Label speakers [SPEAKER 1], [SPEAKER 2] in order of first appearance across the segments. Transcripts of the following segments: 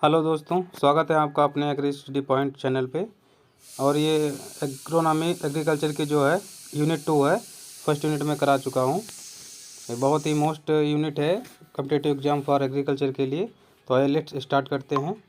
[SPEAKER 1] Hello दोस्तों, स्वागत है आपका अपने एग्री स्टडी पॉइंट चैनल पे। और ये एग्रोनॉमी एग्रीकल्चर की जो है यूनिट 2 है, फर्स्ट यूनिट में करा चुका हूँ। ये बहुत ही मोस्ट यूनिट है कॉम्पिटिटिव एग्जाम फॉर एग्रीकल्चर के लिए। तो आइए लेट्स स्टार्ट करते हैं।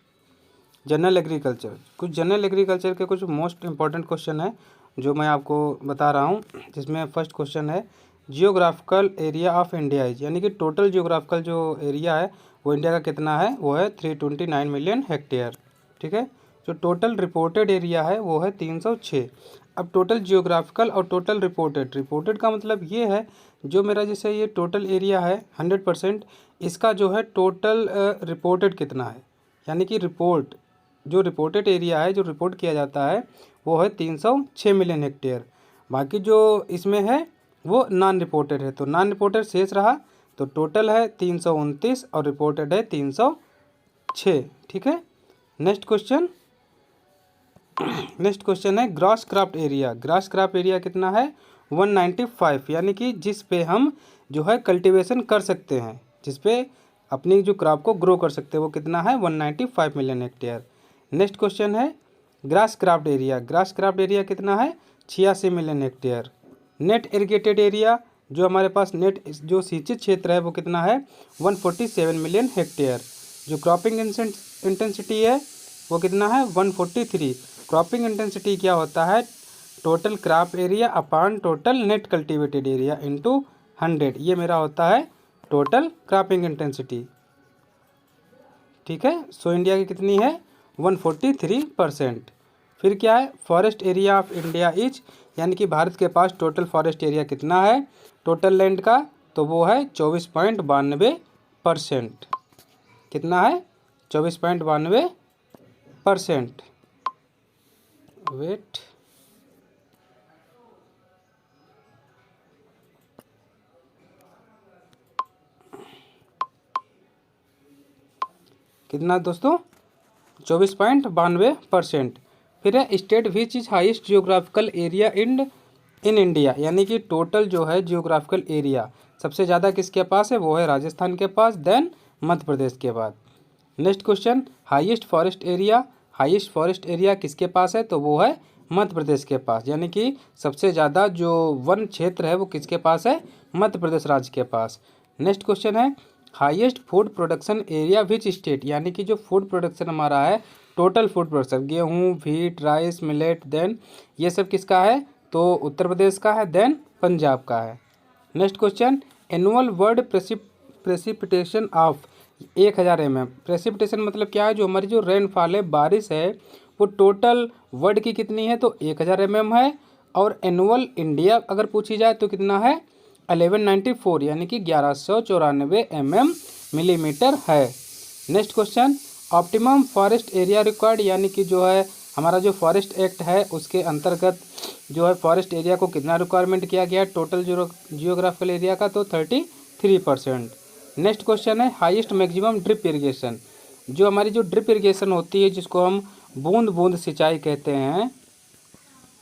[SPEAKER 1] जनरल एग्रीकल्चर, कुछ जनरल एग्रीकल्चर के कुछ मोस्ट इंपॉर्टेंट क्वेश्चन है जो मैं आपको बता रहा हूँ। जिसमें फर्स्ट क्वेश्चन है geographical area of India is, यानी कि टोटल जियोग्राफिकल जो एरिया है वो इंडिया का कितना है, वो है 329 मिलियन हेक्टेयर। ठीक है, जो टोटल रिपोर्टेड एरिया है वो है 306। अब टोटल जियोग्राफिकल और टोटल रिपोर्टेड का मतलब ये है जो मेरा जैसे ये टोटल एरिया है 100%, इसका जो है टोटल रिपोर्टेड कितना है, यानी कि रिपोर्ट जो रिपोर्टेड एरिया है जो रिपोर्ट किया जाता है वो है 306 मिलियन हेक्टेयर। बाकी जो इसमें है वो नॉन रिपोर्टेड है, तो नॉन रिपोर्टेड शेष रहा, तो टोटल है 329 और रिपोर्टेड है 306। ठीक है, नेक्स्ट क्वेश्चन है gross cropped area. Gross crop area कितना है 195, यानी कि जिस पे हम जो है कल्टीवेशन कर सकते हैं, जिस पे अपनी जो क्रॉप को ग्रो कर सकते हैं वो कितना है 195 मिलियन हेक्टेयर। नेक्स्ट क्वेश्चन है grass cropped area. Grass cropped area कितना है 86 million hectare. Net irrigated area, जो हमारे पास नेट जो सिंचित क्षेत्र है वो कितना है 147 मिलियन हेक्टेयर। जो क्रॉपिंग इंटेंसिटी है वो कितना है 143। क्रॉपिंग इंटेंसिटी क्या होता है, total crop area upon total net cultivated area into 100, ये मेरा होता है टोटल क्रॉपिंग इंटेंसिटी। ठीक है, सो इंडिया की कितनी है 143%। फिर क्या है forest area of India is, यानी कि भारत के पास टोटल फॉरेस्ट एरिया कितना है टोटल लैंड का, तो वो है 24.92%। कितना है 24.92%। वेट, कितना दोस्तों 24.92%। फिर है state which is highest geographical area in India, यानी कि टोटल जो है जियोग्राफिकल एरिया सबसे ज़्यादा किसके पास है, वो है राजस्थान के पास, देन मध्य प्रदेश के बाद। Next question highest forest area. Highest forest area किसके पास है, तो वो है मध्य प्रदेश के पास, यानी कि सबसे ज़्यादा जो वन क्षेत्र है वो किसके पास है, मध्य प्रदेश राज्य के पास। नेक्स्ट क्वेश्चन है highest food production area which state, यानी कि जो फूड प्रोडक्शन हमारा है टोटल फूड प्रोडक्शन गेहूँ व्हीट राइस मिलेट देन ये सब किसका है, तो उत्तर प्रदेश का है, देन पंजाब का है। Next question annual world precipitation of 1000 mm। Precipitation मतलब क्या है, जो हमारी जो रेनफॉल है बारिश है वो टोटल वर्ल्ड की कितनी है, तो 1000 mm है। और एनुअल इंडिया अगर पूछी जाए तो कितना है 1194, यानी कि 1194 मिलीमीटर है। Next question optimum forest area required, यानी कि जो है हमारा जो फॉरेस्ट एक्ट है उसके अंतर्गत जो है फॉरेस्ट एरिया को कितना रिक्वायरमेंट किया गया है टोटल जियोग्राफिकल एरिया का, तो 33%। नेक्स्ट क्वेश्चन है हाईएस्ट मैक्सिमम ड्रिप इरिगेशन। जो हमारी जो ड्रिप इरिगेशन होती है जिसको हम बूंद बूंद सिंचाई कहते हैं,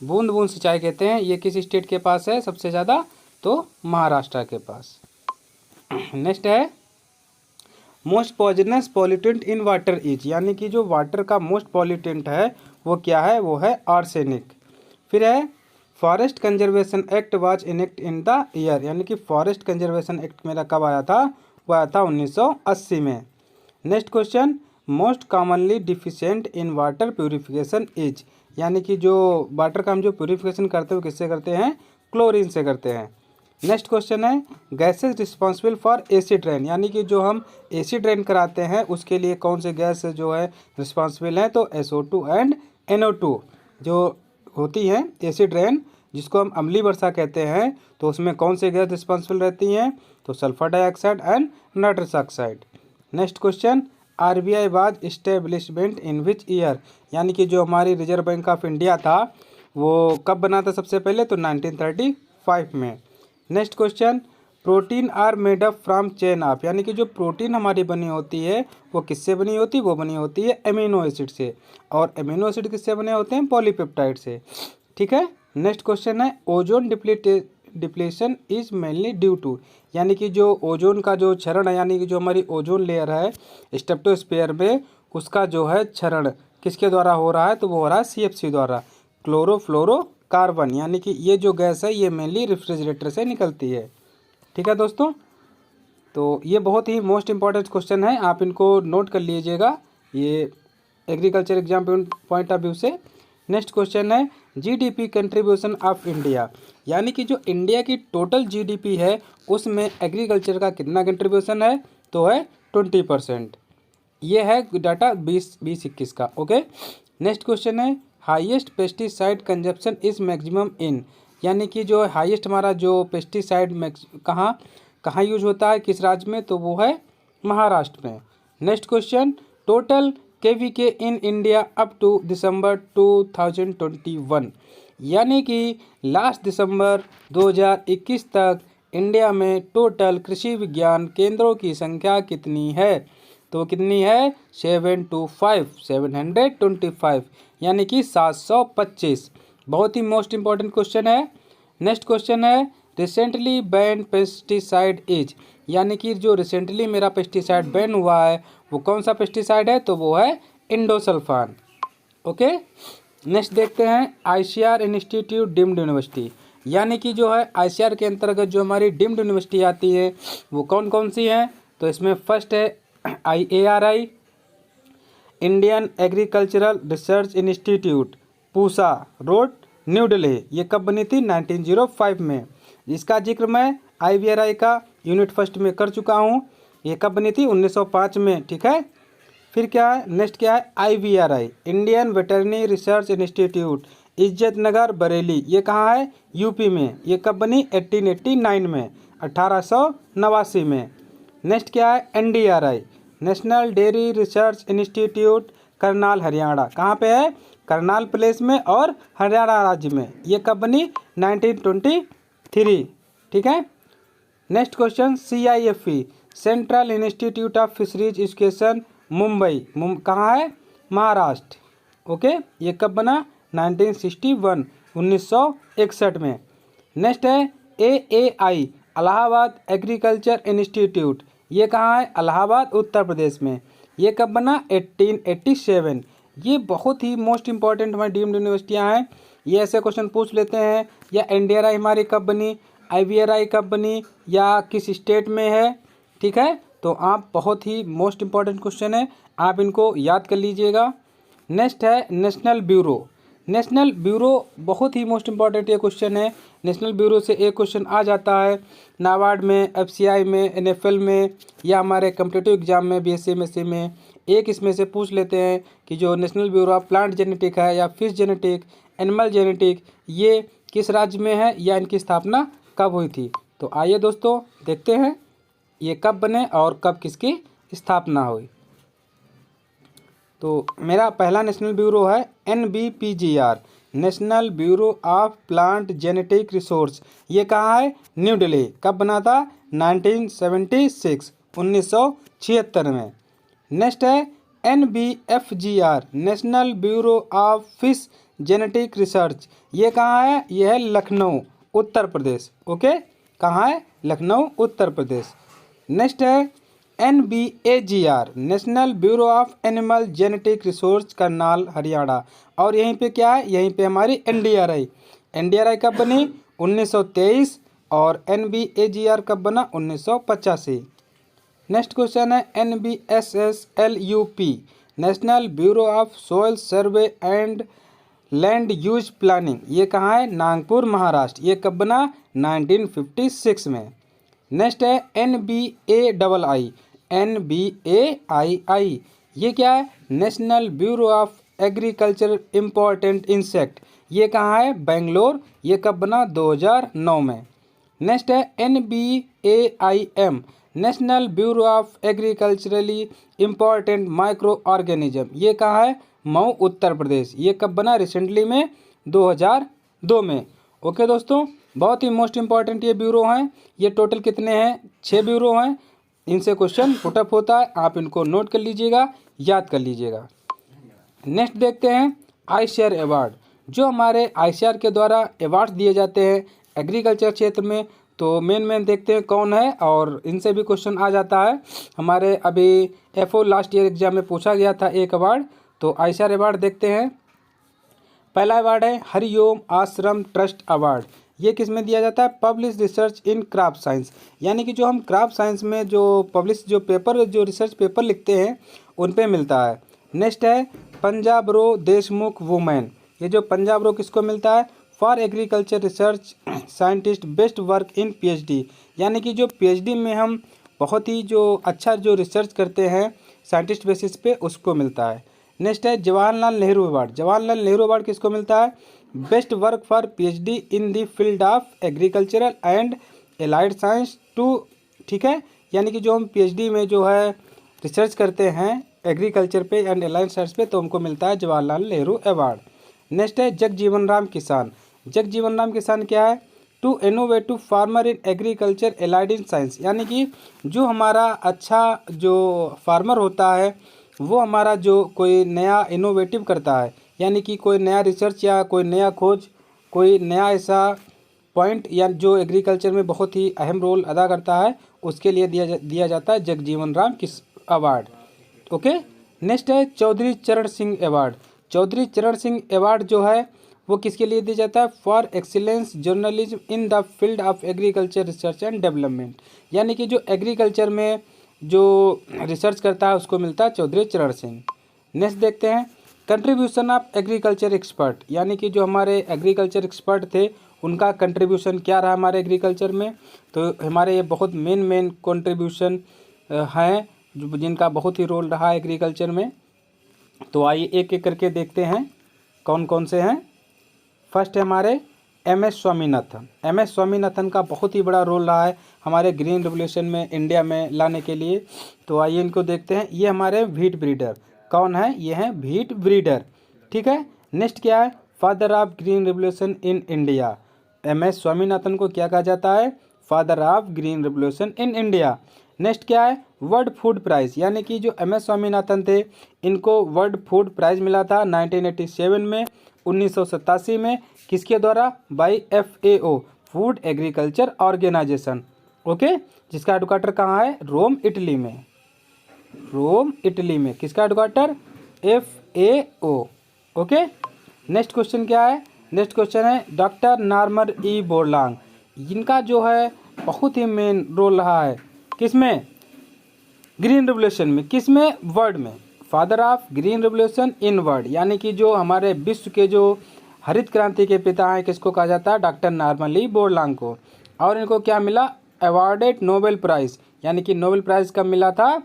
[SPEAKER 1] बूंद बूंद सिंचाई कहते हैं, ये किस स्टेट के पास है सबसे ज़्यादा, तो महाराष्ट्र के पास। नेक्स्ट है most poisonous pollutant in water is, यानी कि जो वाटर का मोस्ट पॉल्यूटेंट है वो क्या है, वो है आर्सेनिक। फिर है forest conservation act was enact in the year, यानी कि फॉरेस्ट कंजर्वेशन एक्ट मेरा कब आया था, वो आया था 1980 में। Next question most commonly deficient in water purification is, यानी कि जो वाटर का हम जो प्यूरिफिकेशन करते हैं वो किससे करते हैं, क्लोरीन से करते हैं। नेक्स्ट क्वेश्चन है gases responsible for acid rain, यानी कि जो हम एसिड रेन कराते हैं उसके लिए कौन से गैस जो है रिस्पॉन्सिबल है, तो SO2 एंड NO2 जो होती हैं एसिड रेन जिसको हम अम्लीय वर्षा कहते हैं, तो उसमें कौन से गैस रिस्पॉन्सिबल रहती हैं, तो sulphur dioxide and nitrous oxide. Next question RBI was establishment in which year, यानी कि जो हमारी रिजर्व बैंक ऑफ इंडिया था वो कब बना था सबसे पहले, तो 1935 में। Next question protein are made up from chain of, यानी कि जो प्रोटीन हमारी बनी होती है वो किससे बनी होती है, वो बनी होती है एमिनो एसिड से, और एमिनो एसिड किससे बने होते हैं, पॉलीपेप्टाइड से। ठीक है, नेक्स्ट क्वेश्चन है ozone depletion is mainly due to, यानी कि जो ओजोन का जो क्षरण है, यानी कि जो हमारी ओजोन लेयर है स्ट्रेटोस्फीयर में उसका जो है क्षरण किसके द्वारा हो रहा है, तो वो हो रहा है CFC द्वारा, क्लोरोफ्लोरोकार्बन, यानी कि ये जो गैस है ये मेनली रेफ्रिजरेटर से निकलती है। ठीक है दोस्तों, तो ये बहुत ही मोस्ट इम्पॉर्टेंट क्वेश्चन है, आप इनको नोट कर लीजिएगा ये agriculture exam point of view से। नेक्स्ट क्वेश्चन है GDP कंट्रीब्यूशन ऑफ इंडिया, यानी कि जो इंडिया की टोटल GDP है उसमें एग्रीकल्चर का कितना कंट्रीब्यूशन है, तो है 20%। ये है डाटा 2021 का। ओके, नेक्स्ट क्वेश्चन है highest pesticide consumption is maximum in, यानी कि जो हाईएस्ट हमारा जो पेस्टिसाइड कहाँ यूज होता है, किस राज्य में, तो वो है महाराष्ट्र में। Next question total KVK in India up to December 2021, यानी कि लास्ट दिसंबर 2021 तक इंडिया में टोटल कृषि विज्ञान केंद्रों की संख्या कितनी है, तो कितनी है 725, यानी कि 725। बहुत ही मोस्ट इम्पॉर्टेंट क्वेश्चन है। नेक्स्ट क्वेश्चन है रिसेंटली बैन पेस्टिसाइड इज, यानी कि जो रिसेंटली मेरा पेस्टिसाइड बैन हुआ है वो कौन सा पेस्टिसाइड है, तो वो है इंडोसल्फान। ओके, नेक्स्ट देखते हैं ICR इंस्टीट्यूट डीम्ड यूनिवर्सिटी, यानी कि जो है ICR के अंतर्गत जो हमारी डीम्ड यूनिवर्सिटी आती है वो कौन कौन सी हैं, तो इसमें फर्स्ट है IARI Indian agricultural research institute, Pusa road, new Delhi. ये कब बनी थी, 1905 में। इसका जिक्र मैं IVRI का यूनिट फर्स्ट में कर चुका हूँ। ये कब बनी थी, 1905 में। ठीक है, फिर क्या है, नेक्स्ट क्या है IVRI Indian veterinary research institute, इज्जत नगर बरेली। ये कहाँ है, यूपी में। ये कब बनी, 1889 में, 1889 में। नेक्स्ट क्या है NDRI national dairy research institute, Karnal Haryana. कहाँ पे है, करनाल प्लेस में और हरियाणा राज्य में। ये कब बनी, 1923। ठीक है, next question CIFE central institute of fisheries education Mumbai, कहाँ है, महाराष्ट्र। ओके, ये कब बना, 1961, 1961 में। नेक्स्ट है AAI इलाहाबाद एग्रीकल्चर इंस्टीट्यूट, ये कहाँ है, इलाहाबाद उत्तर प्रदेश में। ये कब बना, 1887। ये बहुत ही मोस्ट इंपॉर्टेंट हमारी डीम्ड यूनिवर्सिटियाँ हैं, ये ऐसे क्वेश्चन पूछ लेते हैं। या NDRI हमारी कब बनी, IVRI कब बनी, या किस स्टेट में है। ठीक है, तो आप बहुत ही मोस्ट इंपॉर्टेंट क्वेश्चन है, आप इनको याद कर लीजिएगा। नेक्स्ट है नेशनल ब्यूरो। नेशनल ब्यूरो बहुत ही मोस्ट इंपॉर्टेंट ये क्वेश्चन है। नेशनल ब्यूरो से एक क्वेश्चन आ जाता है नाबार्ड में, FCI में, NFL में, या हमारे कम्पिटिटिव एग्जाम में BSc MSc में। एक इसमें से पूछ लेते हैं कि जो national bureau of plant genetic है या फिश जेनेटिक, एनिमल जेनेटिक, ये किस राज्य में है या इनकी स्थापना कब हुई थी। तो आइए दोस्तों देखते हैं ये कब बने और कब किसकी स्थापना हुई। तो मेरा पहला नेशनल ब्यूरो है NBPGR national bureau of plant genetic resource. ये कहाँ है, न्यू दिल्ली। कब बना था, 1976, 1976 में। नेक्स्ट है NBFGR national bureau of fish genetic research. ये कहाँ है, ये है लखनऊ उत्तर प्रदेश। ओके, कहाँ है, लखनऊ उत्तर प्रदेश। नेक्स्ट है NBAGR national bureau of animal genetic resource, Karnal Haryana. और यहीं पे क्या है, यहीं पे हमारी NDRI कब बनी, 1923। और NBAGR कब बना, 1985। नेक्स्ट क्वेश्चन है NBSSLUP national bureau of soil survey and land use planning. ये कहाँ है, नागपुर महाराष्ट्र। ये कब बना, 1956 में। नेक्स्ट है NBAII ये क्या है, national bureau of agriculture important insect. ये कहाँ है, बेंगलोर। ये कब बना, 2009 में। नेक्स्ट है NBAIM national bureau of agriculturally important micro organism. ये कहाँ है, मऊ उत्तर प्रदेश। ये कब बना, रिसेंटली में, 2002 में। ओके दोस्तों, बहुत ही मोस्ट इंपॉर्टेंट ये ब्यूरो हैं। ये टोटल कितने हैं, 6 ब्यूरो हैं। इनसे क्वेश्चन पुटअप होता है, आप इनको नोट कर लीजिएगा, याद कर लीजिएगा। नेक्स्ट देखते हैं ICAR अवार्ड। जो हमारे ICAR के द्वारा अवार्ड्स दिए जाते हैं एग्रीकल्चर क्षेत्र में, तो मेन देखते हैं कौन है, और इनसे भी क्वेश्चन आ जाता है। हमारे अभी FO लास्ट ईयर एग्जाम में पूछा गया था एक अवार्ड, तो आईसीआर अवार्ड देखते हैं। पहला अवार्ड है हरिओम आश्रम ट्रस्ट अवार्ड। ये किस में दिया जाता है? पब्लिश रिसर्च इन क्राफ्ट साइंस, यानी कि जो हम क्राफ्ट साइंस में जो पब्लिश जो पेपर जो रिसर्च पेपर लिखते हैं उन पे मिलता है। नेक्स्ट है पंजाब रो देशमुख वुमेन। ये जो पंजाब रो किसको मिलता है? For agriculture research scientist best work in PhD, यानी कि जो PhD में हम बहुत ही जो अच्छा जो रिसर्च करते हैं साइंटिस्ट बेसिस पे, उसको मिलता है। नेक्स्ट है जवाहरलाल नेहरू अवार्ड। जवाहरलाल नेहरू अवार्ड किसको मिलता है? Best work for PhD in the field of agricultural and allied science to, ठीक है, यानी कि जो हम PhD में जो है रिसर्च करते हैं एग्रीकल्चर पे एंड एलाइड साइंस पे, तो हमको मिलता है जवाहरलाल नेहरू अवार्ड। नेक्स्ट है जगजीवन राम किसान। जगजीवन राम किसान क्या है? To innovative farmer in agriculture allied in science, यानी कि जो हमारा अच्छा जो फार्मर होता है वो हमारा जो कोई नया इनोवेटिव करता है, यानी कि कोई नया रिसर्च या कोई नया खोज, कोई नया ऐसा पॉइंट या जो एग्रीकल्चर में बहुत ही अहम रोल अदा करता है, उसके लिए दिया जाता है जगजीवन राम किस अवार्ड। ओके। नेक्स्ट है चौधरी चरण सिंह अवार्ड। चौधरी चरण सिंह अवार्ड जो है वो किसके लिए दिया जाता है? For excellence journalism in the field of agriculture research and development, यानी कि जो एग्रीकल्चर में जो रिसर्च करता है उसको मिलता है चौधरी चरण सिंह। नेक्स्ट देखते हैं कंट्रीब्यूशन ऑफ एग्रीकल्चर एक्सपर्ट, यानी कि जो हमारे एग्रीकल्चर एक्सपर्ट थे उनका कंट्रीब्यूशन क्या रहा हमारे एग्रीकल्चर में। तो हमारे ये बहुत मेन कंट्रीब्यूशन हैं जिनका बहुत ही रोल रहा है एग्रीकल्चर में। तो आइए एक एक करके देखते हैं कौन कौन से हैं। फर्स्ट है हमारे MS स्वामीनाथन। MS स्वामीनाथन का बहुत ही बड़ा रोल रहा है हमारे ग्रीन रेवोल्यूशन में इंडिया में लाने के लिए। तो आइए इनको देखते हैं। ये हमारे व्हीट ब्रीडर कौन है? ये हैं व्हीट ब्रीडर, ठीक है। नेक्स्ट क्या है? Father of green revolution in India. MS Swaminathan को क्या कहा जाता है? Father of green revolution in India. Next क्या है? वर्ल्ड फूड प्राइज, यानी कि जो MS स्वामीनाथन थे इनको वर्ल्ड फूड प्राइज मिला था 1987 में, 1987 में, किसके द्वारा? By FAO food agriculture organization, okay, जिसका हेडक्वार्टर कहाँ है? रोम इटली में। रोम इटली में किसका headquarter? FAO, okay. Next question क्या है? नेक्स्ट क्वेश्चन है डॉक्टर नॉर्मन ई बोरलॉन्ग। इनका जो है बहुत ही मेन रोल रहा है किसमें? ग्रीन रेवोल्यूशन में। किसमें? वर्ल्ड में। Father of green revolution in world, यानी कि जो हमारे विश्व के जो हरित क्रांति के पिता हैं किसको कहा जाता है? डॉक्टर नॉर्मन ई बोरलॉन्ग को। और इनको क्या मिला? अवार्डेड नोबेल प्राइज, यानी कि नोबेल प्राइज कब मिला था?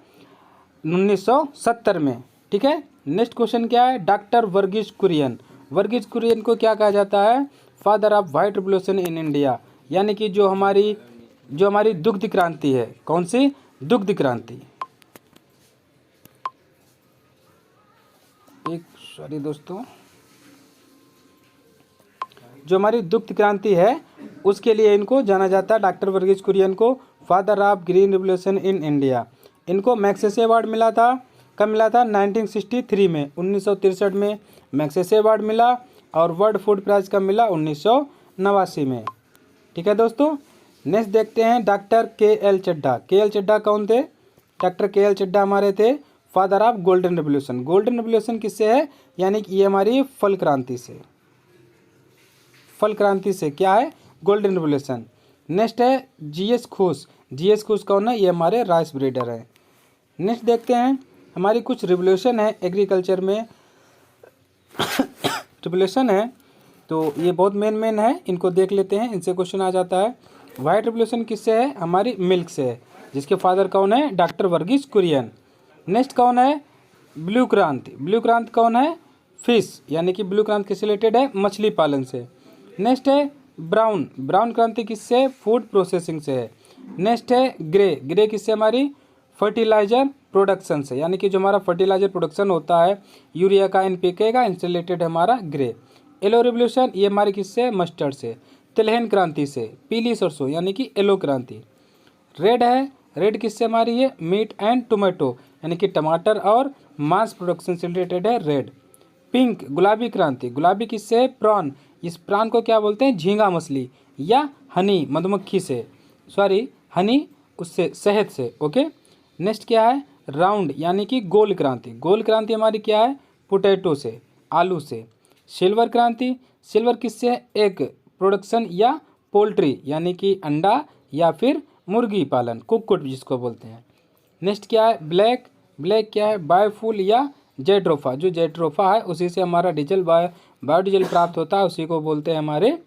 [SPEAKER 1] 1970 में, ठीक है। नेक्स्ट क्वेश्चन क्या है? डॉक्टर वर्गीस कुरियन। वर्गीस कुरियन को क्या कहा जाता है? Father of white revolution in India, यानी कि जो हमारी दुग्ध क्रांति है, कौन सी? दुग्ध क्रांति। सॉरी दोस्तों, जो हमारी दुग्ध क्रांति है उसके लिए इनको जाना जाता है, डॉक्टर वर्गीस कुरियन को, father of green revolution in India. इनको मैग्सेसे अवार्ड मिला था, कब मिला था? 1963 में, 1963 में मैग्सेसे अवार्ड मिला। और वर्ल्ड फूड प्राइज कब मिला? 1989 में, ठीक है दोस्तों। नेक्स्ट देखते हैं doctor KL Chadha. KL Chadha कौन थे? डॉक्टर KL चड्ढा हमारे थे father of golden revolution. Golden revolution किससे है? यानी कि ये हमारी फल क्रांति से। फल क्रांति से क्या है? Golden revolution. नेक्स्ट है GS खुश। GS खुश कौन है? ये हमारे राइस ब्रीडर हैं। नेक्स्ट देखते हैं हमारी कुछ रेवोल्यूशन है एग्रीकल्चर में रेवोल्यूशन है, तो ये बहुत मेन है, इनको देख लेते हैं, इनसे क्वेश्चन आ जाता है। व्हाइट रेवोल्यूशन किससे है? हमारी मिल्क से है, जिसके फादर कौन है? डॉक्टर वर्गीस कुरियन। नेक्स्ट कौन है? ब्लू क्रांति। ब्लू क्रांति कौन है? फिश, यानी कि ब्लू क्रांति किससे रिलेटेड है? मछली पालन से। नेक्स्ट है ब्राउन। ब्राउन क्रांति किससे? फूड प्रोसेसिंग से है। नेक्स्ट है ग्रे। ग्रे किससे? हमारी फर्टिलाइजर प्रोडक्शन से, यानी कि जो हमारा फर्टिलाइजर प्रोडक्शन होता है यूरिया का, NPK का, इनसे रिलेटेड है हमारा ग्रे। येलो रेवोल्यूशन ये हमारी किससे? मस्टर्ड से। तिलहन क्रांति से, पीली सरसों, यानी कि येलो क्रांति। रेड है, रेड किससे हमारी है? मीट एंड टोमेटो, यानी कि टमाटर और मांस प्रोडक्शन से रिलेटेड है रेड। पिंक गुलाबी क्रांति। गुलाबी किससे? प्रॉन। इस प्रॉन को क्या बोलते हैं? झींगा मछली या हनी मधुमक्खी से। सॉरी हनी उससे शहद से। ओके, नेक्स्ट क्या है, राउंड यानी कि गोल क्रांति। गोल क्रांति हमारी क्या है, पोटैटो से, आलू से। सिल्वर क्रांति, सिल्वर किससे है, एग प्रोडक्शन या पोल्ट्री यानी कि अंडा या फिर मुर्गी पालन, कुक्कुट जिसको बोलते हैं। नेक्स्ट क्या है, ब्लैक, ब्लैक क्या है, बायोफ्यूल या जेट्रोफा, जो जेट्रोफा है उसी से हमारा डीजल बायोडीजल प्राप्त होता है, उसी को बोलते हैं हमारे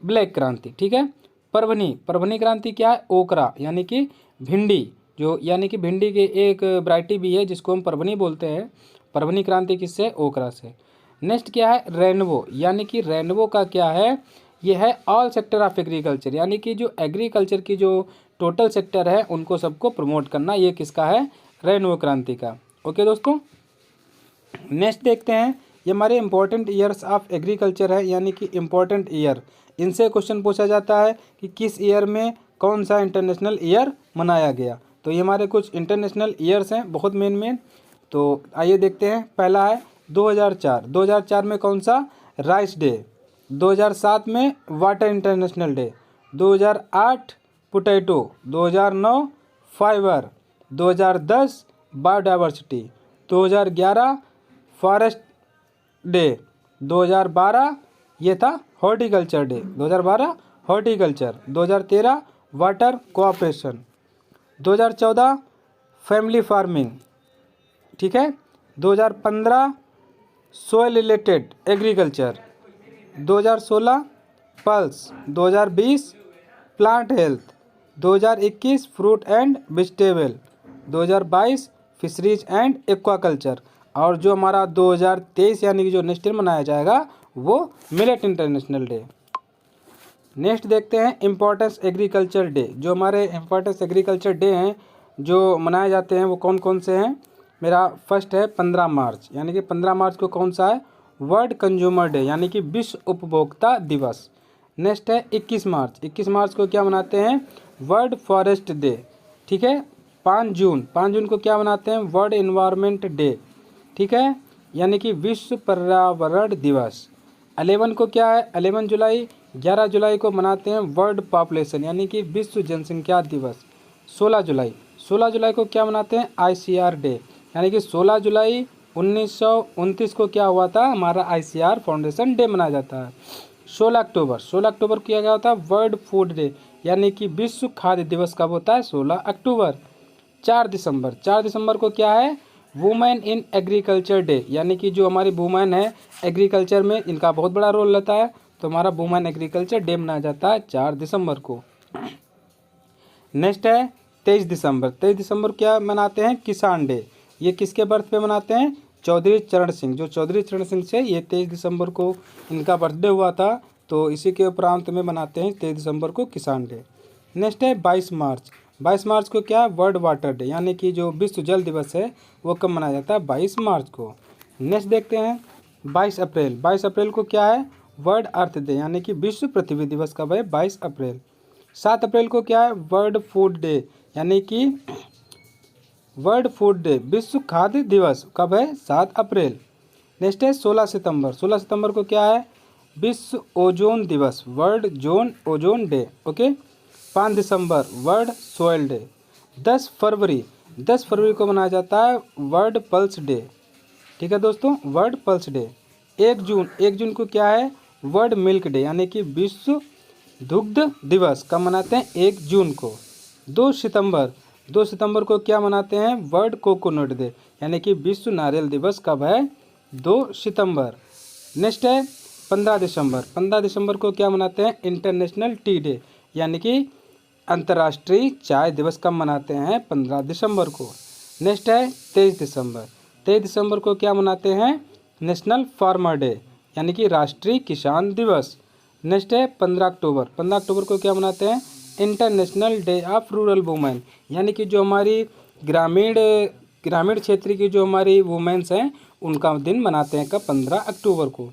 [SPEAKER 1] ब्लैक क्रांति। ठीक है, परभनी, परभनी क्रांति क्या है, ओकरा यानी कि भिंडी, जो यानी कि भिंडी की एक वैरायटी भी है जिसको हम परभनी बोलते हैं। परभनी क्रांति किससे, ओकरा से। नेक्स्ट क्या है, रेनबो, यानी कि रेनबो का क्या है, ये है ऑल सेक्टर ऑफ एग्रीकल्चर, यानी कि जो एग्रीकल्चर की जो टोटल सेक्टर है उनको सबको प्रमोट करना, ये किसका है, रेनबो क्रांति का। ओके दोस्तों, नेक्स्ट देखते हैं, ये हमारे इंपॉर्टेंट ईयर्स ऑफ एग्रीकल्चर है, यानी कि इंपॉर्टेंट ईयर। इनसे क्वेश्चन पूछा जाता है कि किस ईयर में कौन सा इंटरनेशनल ईयर मनाया गया। तो ये हमारे कुछ इंटरनेशनल ईयर्स हैं, बहुत मेन। तो आइए देखते हैं। पहला है 2004, 2004 में कौन सा, राइस डे। 2007 में water international day. 2008 potato. 2009 fibre. 2010 biodiversity. 2011 forest day. 2012 ये था horticulture day, 2012 horticulture. 2013 water cooperation. 2014 family farming. ठीक है, 2015 soil related agriculture. 2016 pulse. 2020 plant health. 2021 fruit and vegetable. 2022 fisheries and aquaculture. और जो हमारा 2023 यानी कि जो नेक्स्ट ईयर मनाया जाएगा वो मिलेट इंटरनेशनल डे। नेक्स्ट देखते हैं इम्पोर्टेंस एग्रीकल्चर डे। जो हमारे इम्पोर्टेंस एग्रीकल्चर डे हैं जो मनाए जाते हैं वो कौन कौन से हैं। मेरा फर्स्ट है 15 मार्च, यानी कि 15 मार्च को कौन सा है, वर्ल्ड कंज्यूमर डे यानी कि विश्व उपभोक्ता दिवस। नेक्स्ट है 21 मार्च, 21 मार्च को क्या मनाते हैं, वर्ल्ड फॉरेस्ट डे। ठीक है, 5 जून को क्या मनाते हैं, वर्ल्ड एनवायरनमेंट डे। ठीक है, यानी कि विश्व पर्यावरण दिवस। 11 को क्या है, 11 जुलाई, 11 जुलाई को मनाते हैं वर्ल्ड पॉपुलेशन यानी कि विश्व जनसंख्या दिवस। 16 जुलाई को क्या मनाते हैं, ICR डे, यानी कि 16 जुलाई 1929 को क्या हुआ था, हमारा ICR फाउंडेशन डे मनाया जाता है। 16 अक्टूबर किया गया था वर्ल्ड फूड डे, यानी कि विश्व खाद्य दिवस कब होता है, 16 अक्टूबर। 4 दिसंबर को क्या है, वुमेन इन एग्रीकल्चर डे, यानी कि जो हमारी वुमेन है एग्रीकल्चर में इनका बहुत बड़ा रोल रहता है, तो हमारा वुमेन एग्रीकल्चर डे मनाया जाता है 4 दिसंबर को। नेक्स्ट है 23 दिसंबर क्या मनाते हैं, किसान डे। ये किसके बर्थ पे मनाते हैं, चौधरी चरण सिंह, जो चौधरी चरण सिंह से ये 23 दिसंबर को इनका बर्थडे हुआ था, तो इसी के उपरांत में मनाते हैं 23 दिसंबर को किसान डे। नेक्स्ट है 22 मार्च को क्या है, वर्ल्ड वाटर डे, यानी कि जो विश्व जल दिवस है वो कब मनाया जाता है, 22 मार्च को। नेक्स्ट देखते हैं 22 अप्रैल को क्या है, वर्ल्ड अर्थ डे, यानी कि विश्व पृथ्वी दिवस कब है, 22 अप्रैल। 7 अप्रैल को क्या है, वर्ल्ड फूड डे, यानी कि वर्ल्ड फूड डे, विश्व खाद्य दिवस कब है, 7 अप्रैल। नेक्स्ट है 16 सितंबर को क्या है, विश्व ओजोन दिवस, वर्ल्ड ओजोन डे। ओके, 5 दिसंबर वर्ल्ड सोयल डे। 10 फरवरी को मनाया जाता है वर्ल्ड पल्स डे। ठीक है दोस्तों, वर्ल्ड पल्स डे। 1 जून को क्या है, वर्ल्ड मिल्क डे, यानी कि विश्व दुग्ध दिवस कब मनाते हैं, 1 जून को। 2 सितंबर को क्या मनाते हैं, वर्ल्ड कोकोनट डे, यानी कि विश्व नारियल दिवस कब है, 2 सितंबर। नेक्स्ट है 15 दिसंबर को क्या मनाते हैं, इंटरनेशनल टी डे, यानी कि अंतर्राष्ट्रीय चाय दिवस कब मनाते हैं, 15 दिसंबर को। नेक्स्ट है 23 दिसंबर को क्या मनाते हैं, नेशनल फार्मर डे, यानी कि राष्ट्रीय किसान दिवस। नेक्स्ट है 15 अक्टूबर को क्या मनाते हैं, international day of rural women, यानी कि जो हमारी ग्रामीण क्षेत्र की जो हमारी वुमेन्स हैं उनका दिन मनाते हैं कब, 15 अक्टूबर को।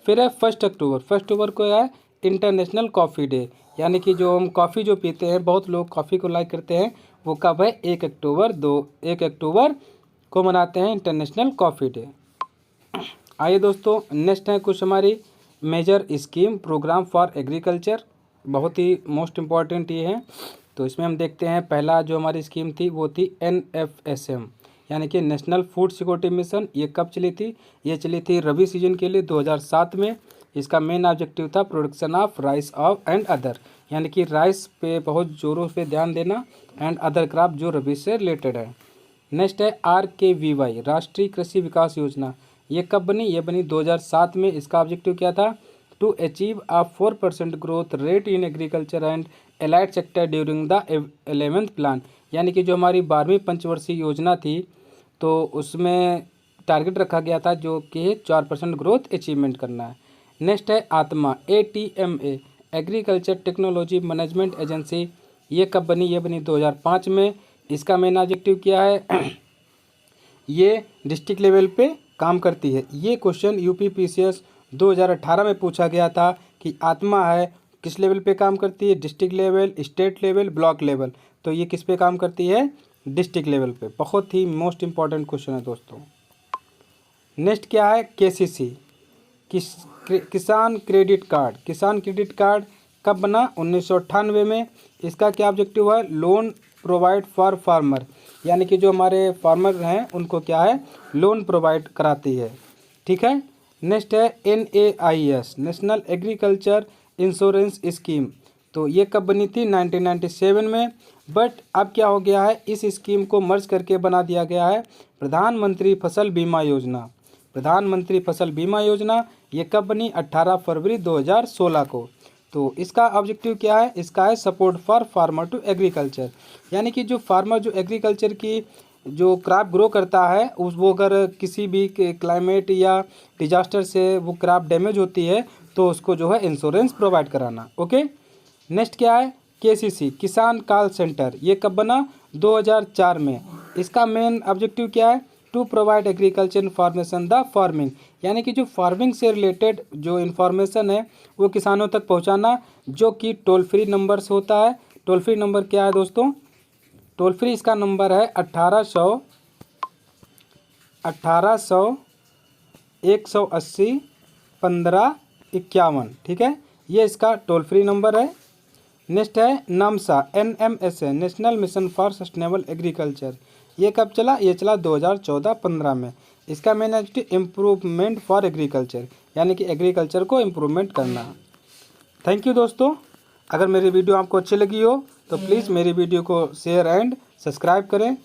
[SPEAKER 1] फिर है 1 अक्टूबर को है इंटरनेशनल कॉफ़ी डे, यानी कि जो हम कॉफ़ी जो पीते हैं, बहुत लोग कॉफ़ी को लाइक करते हैं, वो कब है, 1 अक्टूबर को मनाते हैं इंटरनेशनल कॉफ़ी डे। आइए दोस्तों, नेक्स्ट है कुछ हमारी major scheme programme for agriculture, बहुत ही मोस्ट इम्पॉर्टेंट ये है। तो इसमें हम देखते हैं पहला जो हमारी स्कीम थी वो थी NFSM यानी कि नेशनल फूड सिक्योरिटी मिशन। ये कब चली थी? ये चली थी रबी सीजन के लिए 2007 में। इसका मेन ऑब्जेक्टिव था production of rice of and other, यानी कि राइस पे बहुत जोरों पे ध्यान देना एंड अदर क्रॉप जो रबी से रिलेटेड है। नेक्स्ट है RKVY राष्ट्रीय कृषि विकास योजना। ये कब बनी? ये बनी 2007 में। इसका ऑब्जेक्टिव क्या था? To achieve a 4% growth rate in agriculture and allied sector during the 11th plan, यानी कि जो हमारी 12वीं पंचवर्षीय योजना थी तो उसमें टारगेट रखा गया था जो कि 4% ग्रोथ अचीवमेंट करना है। नेक्स्ट है आत्मा ATMA agriculture technology management agency. ये कब बनी? ये बनी 2005 में। इसका मेन ऑब्जेक्टिव क्या है? ये डिस्ट्रिक्ट लेवल पे काम करती है। ये क्वेश्चन UPPCS 2018 में पूछा गया था कि आत्मा है किस लेवल पे काम करती है? District level, state level, block level. तो ये किस पे काम करती है? डिस्ट्रिक्ट लेवल पे। बहुत ही मोस्ट इम्पॉर्टेंट क्वेश्चन है दोस्तों। नेक्स्ट क्या है? KCC किसान क्रेडिट कार्ड। किसान क्रेडिट कार्ड कब बना? 1998 में। इसका क्या ऑब्जेक्टिव है? लोन प्रोवाइड फॉर फार्मर, यानी कि जो हमारे फार्मर हैं उनको क्या है? लोन प्रोवाइड कराती है। ठीक है। नेक्स्ट है NAIS national agriculture insurance scheme. तो ये कब बनी थी? 1997 में। बट अब क्या हो गया है? इस स्कीम को मर्ज करके बना दिया गया है प्रधानमंत्री फसल बीमा योजना। प्रधानमंत्री फसल बीमा योजना ये कब बनी? 18 फरवरी 2016 को। तो इसका ऑब्जेक्टिव क्या है? इसका है support for farmer to agriculture, यानी कि जो फार्मर जो एग्रीकल्चर की जो क्रॉप ग्रो करता है वो अगर किसी भी क्लाइमेट या डिजास्टर से वो क्रॉप डैमेज होती है तो उसको जो है इंश्योरेंस प्रोवाइड कराना। ओके। नेक्स्ट क्या है? KCC किसान कॉल सेंटर। ये कब बना? 2004 में। इसका मेन ऑब्जेक्टिव क्या है? To provide agriculture information the farming, यानी कि जो फार्मिंग से रिलेटेड जो इन्फॉर्मेशन है वो किसानों तक पहुंचाना, जो कि टोल फ्री नंबर से होता है। टोल फ्री नंबर क्या है दोस्तों? टोल फ्री इसका नंबर है 1800 180 1551। ठीक है, ये इसका टोल फ्री नंबर है। नेक्स्ट है नामसा NMSA national mission for sustainable agriculture. ये कब चला? ये चला 2014-15 में। इसका main objective improvement for agriculture, यानी कि एग्रीकल्चर को इम्प्रूवमेंट करना। थैंक यू दोस्तों। अगर मेरी वीडियो आपको अच्छी लगी हो तो प्लीज़ मेरी वीडियो को शेयर एंड सब्सक्राइब करें।